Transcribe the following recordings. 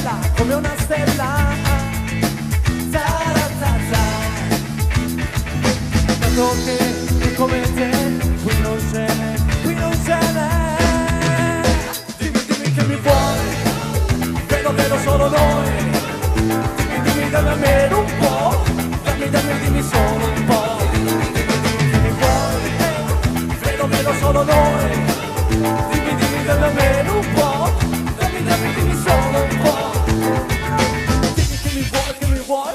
bella come una stella. Zarazza. Dato che come te qui non ce n'è, qui non ce n'è. Dimmi che mi vuoi, vedo solo noi. Dimmi dammi almeno un po', dimmi solo un po'. Dimmi che mi vuoi, vedo solo noi. Dimmi dammi almeno un po', dimmi solo un po'. Dimmi che mi vuoi,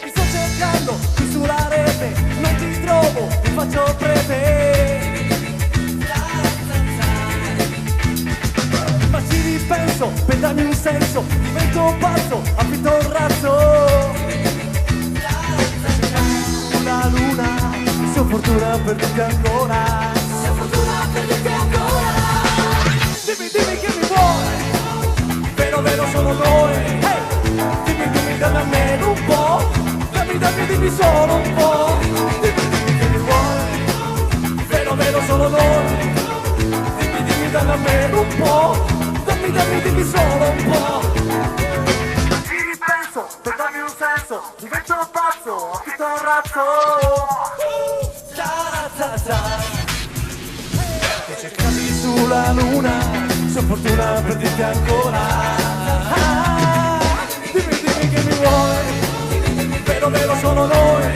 ti sto cercando qui sulla rete, non ti trovo, ti faccio breve. Ma ci ripenso, per darmi un senso, divento pazzo, affitto un razzo. Una luna, se ho fortuna per dirti ancora. Dimmi che mi vuoi, vedo solo noi. Hey! Dimmi dammi almeno un po', dimmi solo un po'. Dimmi che mi vuoi, vedo solo noi. Dimmi dammi almeno un po', dimmi solo un po'. Ci ripenso, per darmi un senso, divento pazzo, affitto un razzo. E cercati sulla luna, se ho fortuna per dirti ancora. Dimmi che mi vuoi, vedo solo noi.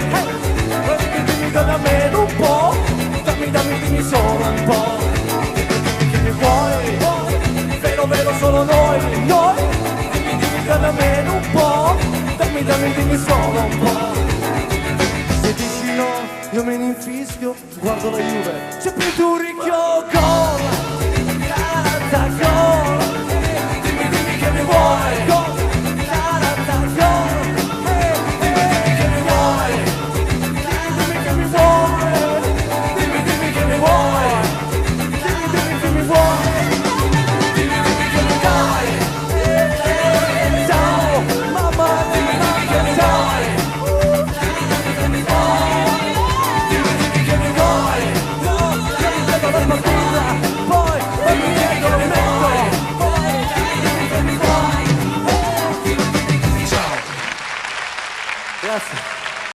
Dimmi dammi almeno un po', dimmi solo un po'. Dimmi che mi vuoi, vedo solo noi. Dimmi dammi almeno un po', dimmi solo un po'. Se dici no, io me ne infischio, guardo la Juve, c'è più un ricchio gol. Gol. Dimmi che mi vuoi, gol. Grazie.